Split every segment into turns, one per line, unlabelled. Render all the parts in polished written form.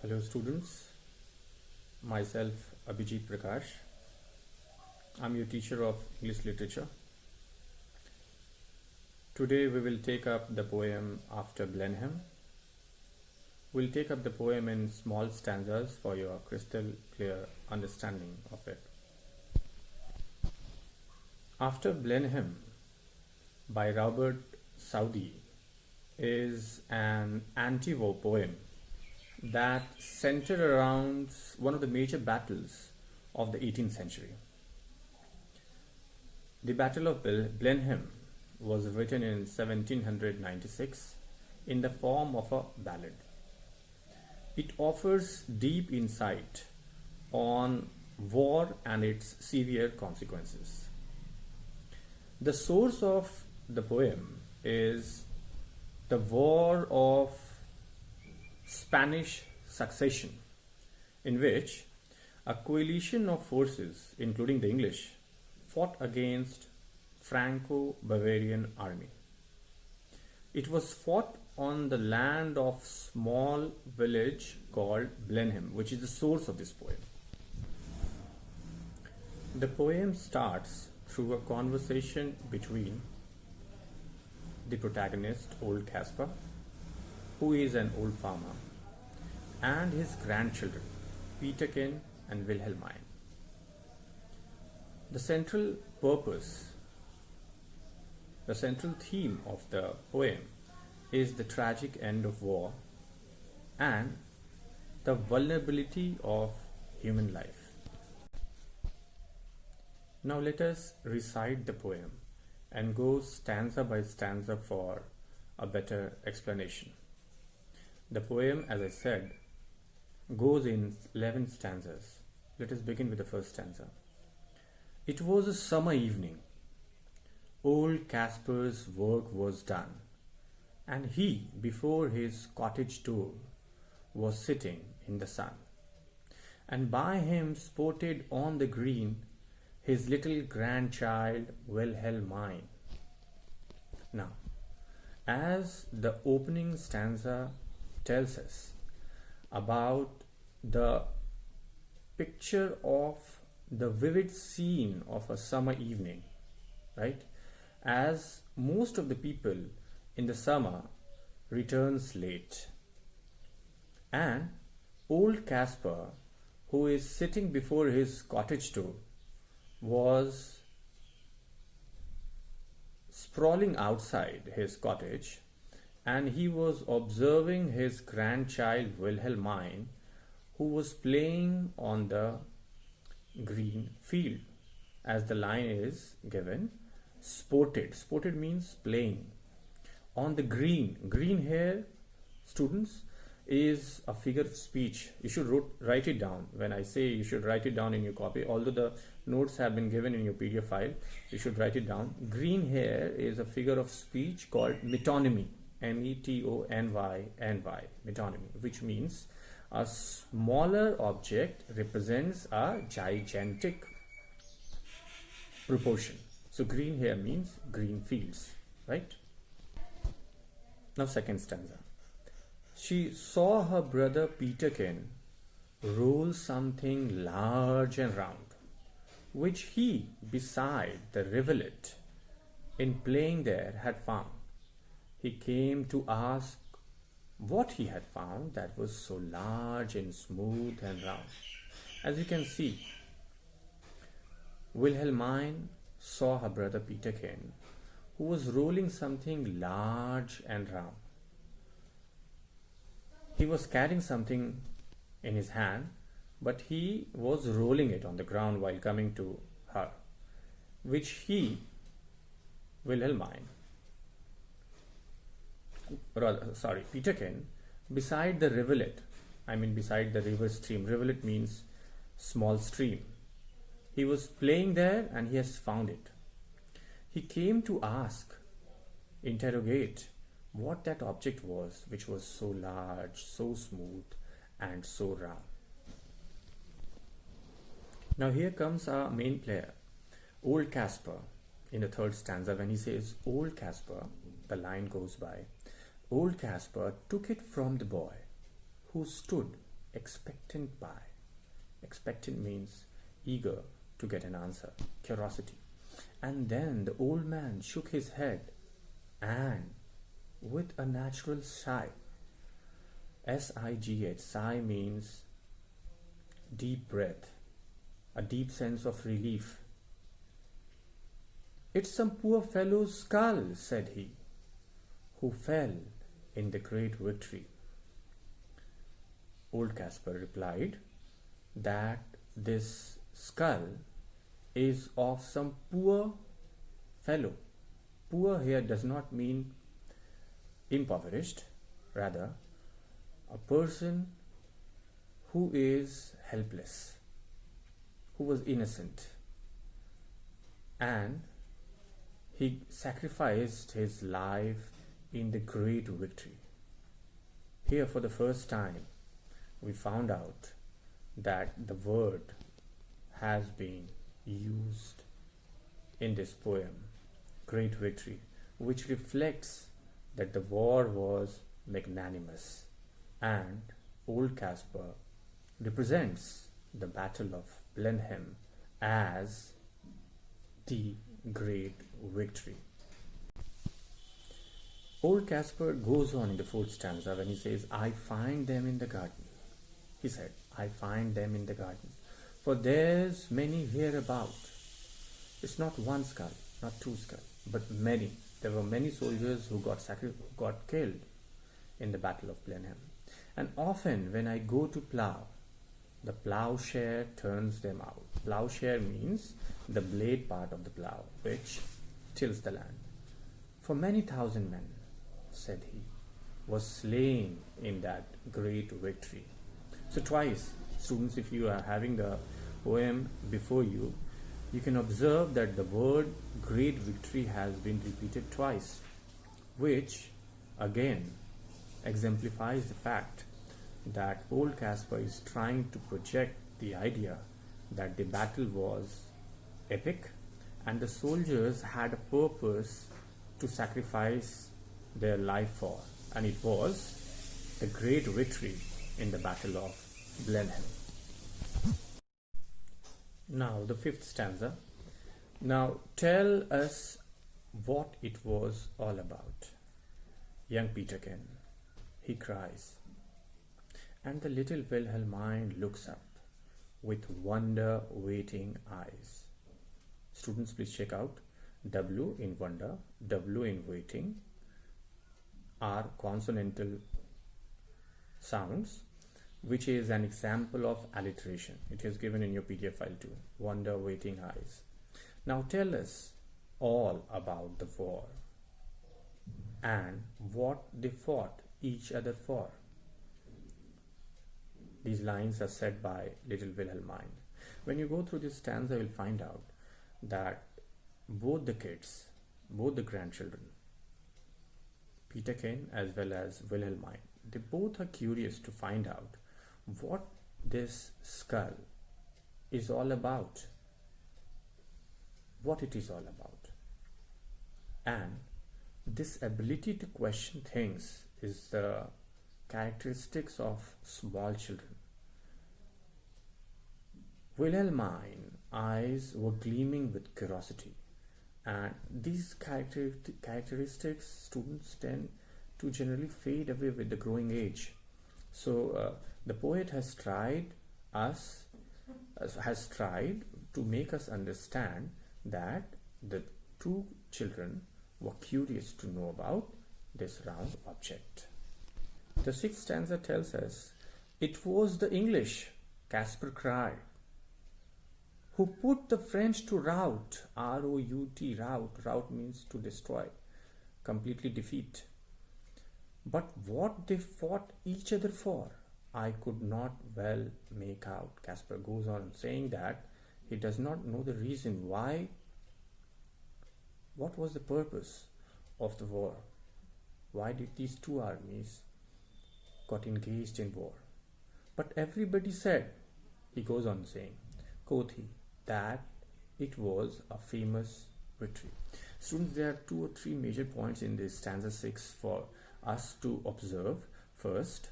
Hello students, myself Abhijit Prakash. I'm your teacher of English literature. Today we will take up the poem After Blenheim. We'll take up the poem in small stanzas for your crystal clear understanding of it. After Blenheim by Robert Southey is an anti-war poem that centered around one of the major battles of the 18th century. The Battle of Blenheim was written in 1796 in the form of a ballad. It offers deep insight on war and its severe consequences. The source of the poem is the War of Spanish Succession, in which a coalition of forces, including the English, fought against Franco-Bavarian army. It was fought on the land of small village called Blenheim, which is the source of this poem. The poem starts through a conversation between the protagonist, old Caspar, who is an old farmer, and his grandchildren, Peterkin and Wilhelmine. The central theme of the poem is the tragic end of war and the vulnerability of human life. Now let us recite the poem and go stanza by stanza for a better explanation. The poem, as I said, goes in 11 stanzas. Let us begin with the first stanza. It was a summer evening. Old Caspar's work was done, and he, before his cottage door, was sitting in the sun. And by him sported on the green his little grandchild Wilhelmine. Now, as the opening stanza tells us about the picture of the vivid scene of a summer evening, right? As most of the people in the summer returns late, and old Caspar, who is sitting before his cottage door, was sprawling outside his cottage, and he was observing his grandchild Wilhelmine, who was playing on the green field. As the line is given, sported. Sported means playing. On the green. Green here, students, is a figure of speech. You should write it down. When I say you should write it down in your copy, although the notes have been given in your PDF file, you should write it down. Green here is a figure of speech called metonymy. metonyny, metonymy, which means a smaller object represents a gigantic proportion. So green here means green fields, right? Now second stanza. She saw her brother Peterkin roll something large and round, which he, beside the rivulet, in playing there had found. He came to ask what he had found that was so large and smooth and round. As you can see, Wilhelmine saw her brother Peterkin, who was rolling something large and round. He was carrying something in his hand, but he was rolling it on the ground while coming to her, which he, Peterkin, beside the rivulet, beside the river stream. Rivulet means small stream. He was playing there and he has found it. He came to interrogate what that object was, which was so large, so smooth, and so round. Now here comes our main player, old Caspar, in the third stanza. When he says old Caspar, the line goes by, old Caspar took it from the boy, who stood expectant by. Expectant means eager to get an answer, curiosity. And then the old man shook his head and, with a natural sigh, S-I-G-H, sigh means deep breath, a deep sense of relief. "It's some poor fellow's skull," said he, "who fell in the great victory." Old Caspar replied that this skull is of some poor fellow. Poor here does not mean impoverished, rather a person who is helpless, who was innocent, and he sacrificed his life in the great victory. Here, for the first time, we found out that the word has been used in this poem, Great Victory, which reflects that the war was magnanimous, and Old Caspar represents the Battle of Blenheim as the great victory. Old Caspar goes on in the fourth stanza when he says, "I find them in the garden." He said, "I find them in the garden, for there's many hereabout." It's not one skull, not two skulls, but many. There were many soldiers who got killed in the Battle of Blenheim. "And often when I go to plough, the ploughshare turns them out." Ploughshare means the blade part of the plough, which tills the land. "For many thousand men," said he, "was slain in that great victory." So twice, students, if you are having the poem before you, you can observe that the word great victory has been repeated twice, which again exemplifies the fact that Old Caspar is trying to project the idea that the battle was epic and the soldiers had a purpose to sacrifice their life for, and it was the great victory in the Battle of Blenheim. Now the fifth stanza. "Now tell us what it was all about, young Peterkin," he cries, and the little Wilhelmine looks up with wonder-waiting eyes. Students, please check out W in wonder, W in waiting are consonantal sounds, which is an example of alliteration. It is given in your PDF file too. Wonder, waiting eyes. "Now tell us all about the war and what they fought each other for." These lines are said by little Wilhelmine. When you go through this stanza, you'll find out that both the kids, both the grandchildren, Peterkin as well as Wilhelmine, they both are curious to find out what this skull is all about, what it is all about. And this ability to question things is the characteristics of small children. Wilhelmine's eyes were gleaming with curiosity, and these characteristics students tend to generally fade away with the growing age. So the poet has tried to make us understand that the two children were curious to know about this round object. The sixth stanza tells us, "It was the English," Caspar cried, "who put the French to rout." R-O-U-T, rout. Rout means to destroy, completely defeat. "But what they fought each other for, I could not well make out." Caspar goes on saying that he does not know the reason why. What was the purpose of the war? Why did these two armies got engaged in war? "But everybody said," he goes on saying, quoth he, "that it was a famous victory." Students, there are 2 or 3 major points in this stanza 6 for us to observe. First,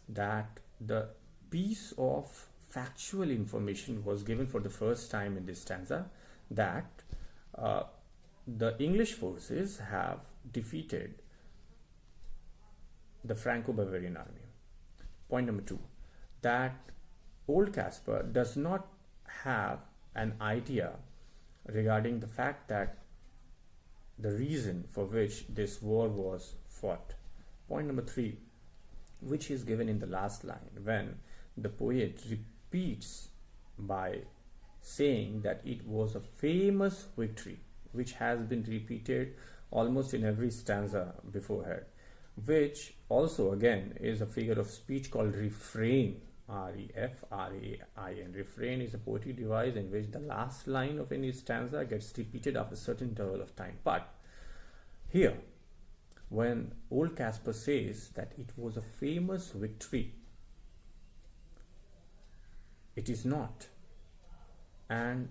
that the piece of factual information was given for the first time in this stanza, that the English forces have defeated the Franco-Bavarian army. Point number 2, that old Caspar does not have an idea regarding the fact that the reason for which this war was fought. Point number 3, which is given in the last line, when the poet repeats by saying that it was a famous victory, which has been repeated almost in every stanza beforehand, which also again is a figure of speech called refrain, R-E-F-R-A-I-N. Refrain is a poetic device in which the last line of any stanza gets repeated after a certain interval of time. But here, when old Caspar says that it was a famous victory, it is not. And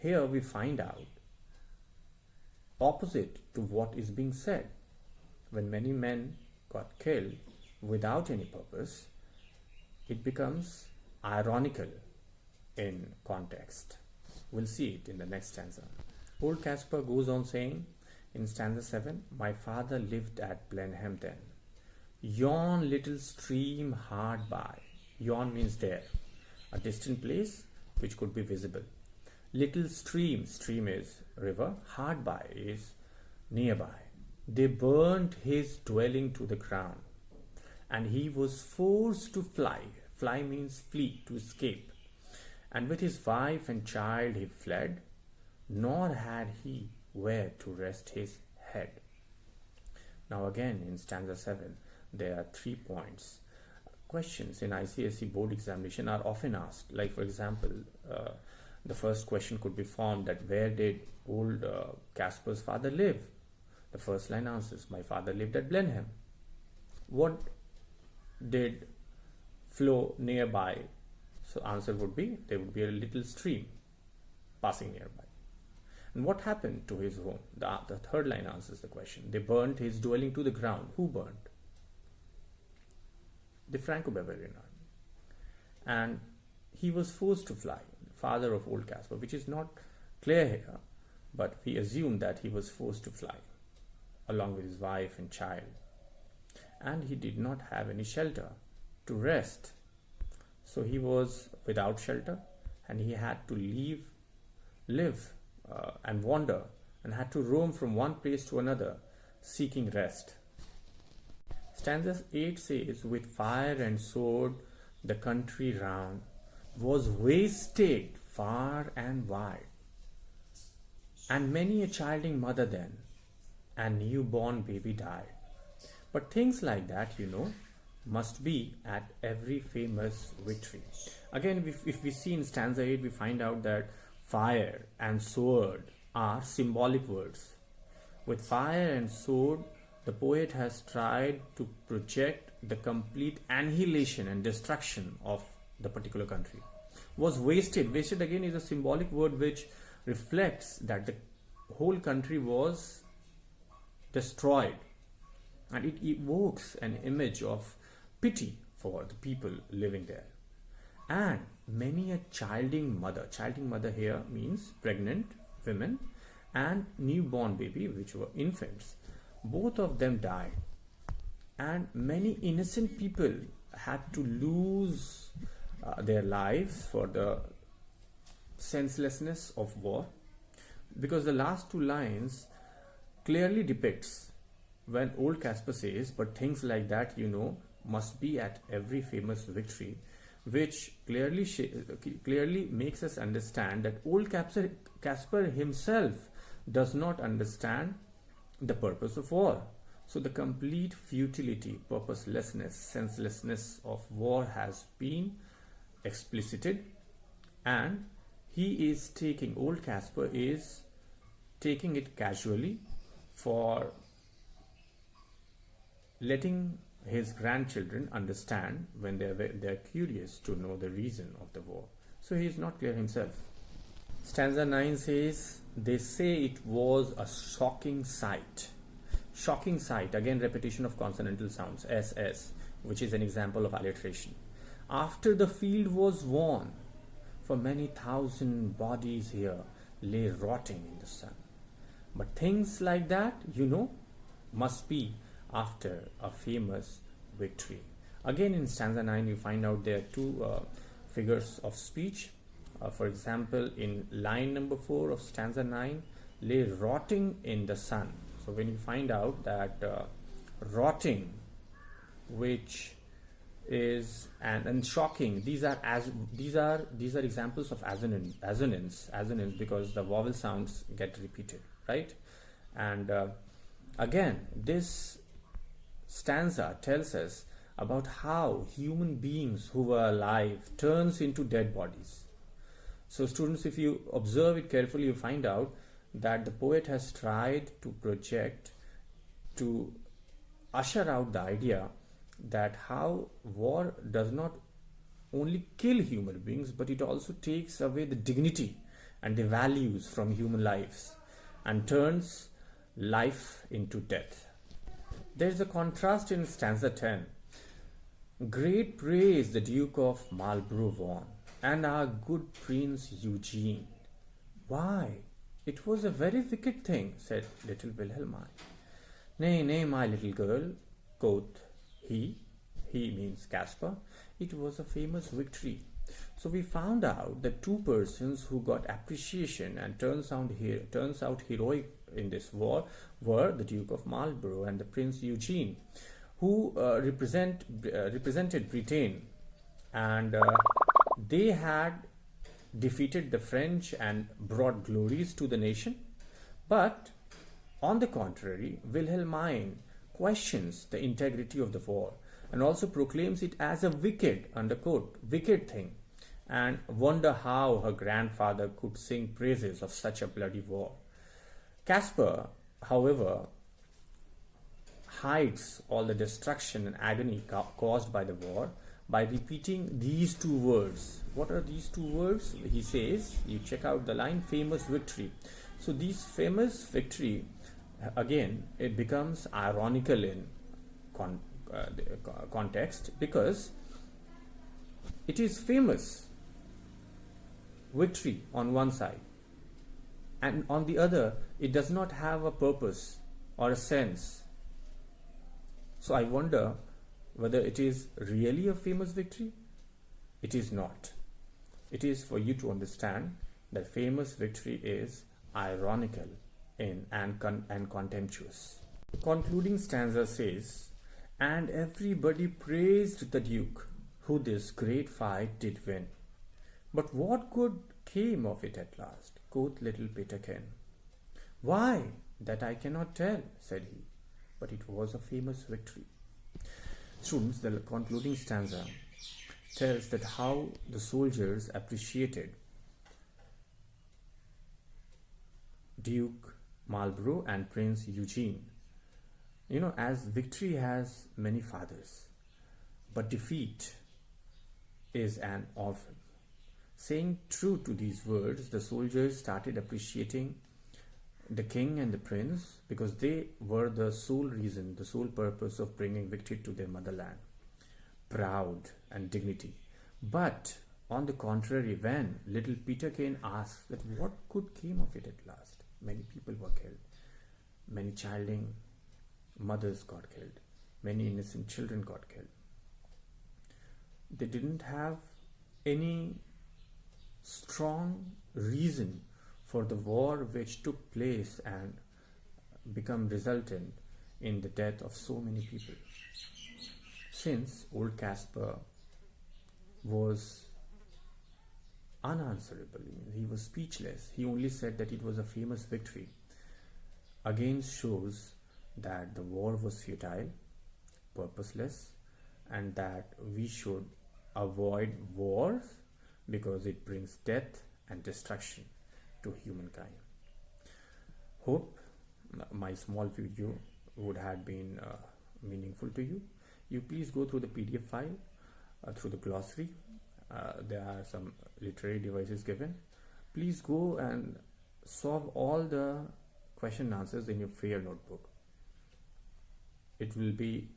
here we find out opposite to what is being said. When many men got killed without any purpose, it becomes ironical in context. We'll see it in the next stanza. Old Caspar goes on saying in stanza 7, my father lived at Blenheim then. Yon little stream hard by. Yon means there, a distant place which could be visible. Little stream, stream is river, hard by is nearby. They burnt his dwelling to the ground, and he was forced to fly. Fly means flee, to escape. And with his wife and child he fled, nor had he where to rest his head. Now again in stanza 7, there are 3 points. Questions in ICSE board examination are often asked. Like for example, the first question could be formed that where did old Caspar's father live? The first line answers, my father lived at Blenheim. What did flow nearby? So answer would be, there would be a little stream passing nearby. And what happened to his home? The third line answers the question. They burnt his dwelling to the ground. Who burnt? The Franco-Bavarian army. And he was forced to fly, father of old Caspar, which is not clear here, but we assume that he was forced to fly along with his wife and child. And he did not have any shelter to rest. So he was without shelter, and he had to live and wander, and had to roam from one place to another seeking rest. Stanza 8 says, with fire and sword the country round was wasted far and wide, and many a childing mother then, and newborn baby died. But things like that, must be at every famous victory. Again, if we see in stanza 8, we find out that fire and sword are symbolic words. With fire and sword, the poet has tried to project the complete annihilation and destruction of the particular country. Was wasted. Wasted again is a symbolic word which reflects that the whole country was destroyed, and it evokes an image of pity for the people living there. And many a childing mother here means pregnant women and newborn baby, which were infants, both of them died, and many innocent people had to lose their lives for the senselessness of war, because the last 2 lines clearly depicts when old Caspar says, but things like that, must be at every famous victory, which clearly makes us understand that old Caspar himself does not understand the purpose of war. So the complete futility, purposelessness, senselessness of war has been explicited, and old Caspar is taking it casually for letting his grandchildren understand when they're curious to know the reason of the war. So he is not clear himself. Stanza 9 says, they say it was a shocking sight. Shocking sight, again repetition of consonantal sounds, SS, which is an example of alliteration. after the field was won, for many thousand bodies here lay rotting in the sun. But things like that, must be after a famous victory. Again, in stanza 9, you find out there are two figures of speech. For example, in line number 4 of stanza 9, lay rotting in the sun. So when you find out that rotting, which is and shocking, these are examples of assonance because the vowel sounds get repeated, right? And again, this stanza tells us about how human beings who were alive turns into dead bodies. So students, if you observe it carefully, you find out that the poet has tried to usher out the idea that how war does not only kill human beings, but it also takes away the dignity and the values from human lives and turns life into death. There is a contrast in stanza 10. Great praise the Duke of Marlborough won, and our good Prince Eugene. Why, it was a very wicked thing, said little Wilhelmine. Nay, nay, my little girl, quoth he means Caspar, it was a famous victory. So we found out that two persons who got appreciation and turns out heroic in this war were the Duke of Marlborough and the Prince Eugene, who represented Britain, and they had defeated the French and brought glories to the nation. But on the contrary, Wilhelmine questions the integrity of the war and also proclaims it as a wicked, underquote, wicked thing, and wonder how her grandfather could sing praises of such a bloody war. Caspar, however, hides all the destruction and agony caused by the war by repeating these two words. What are these two words? He says, you check out the line, famous victory. So this famous victory, again, it becomes ironical in context because it is famous victory on one side, and on the other it does not have a purpose or a sense. So I wonder whether it is really a famous victory. It is not. It is for you to understand that famous victory is ironical and contemptuous. The concluding stanza says, and everybody praised the Duke, who this great fight did win. But what good came of it at last, quoth little Peterkin. Why, that I cannot tell, said he, but it was a famous victory. Students, the concluding stanza tells that how the soldiers appreciated Duke Marlborough and Prince Eugene. As victory has many fathers, but defeat is an orphan. Saying true to these words, the soldiers started appreciating the king and the prince because they were the sole reason, the sole purpose of bringing victory to their motherland, proud and dignity. But on the contrary, when little Peterkin asked that what good came of it at last, many people were killed, many childing mothers got killed, many innocent children got killed. They didn't have any strong reason for the war which took place and become resultant in the death of so many people. Since old Caspar was unanswerable, he was speechless, he only said that it was a famous victory, again shows that the war was futile, purposeless, and that we should avoid wars because it brings death and destruction to humankind. Hope my small video would have been meaningful to you. You please go through the PDF file, through the glossary. There are some literary devices given. Please go and solve all the question and answers in your fair notebook. It will be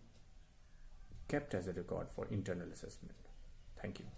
kept as a record for internal assessment. Thank you.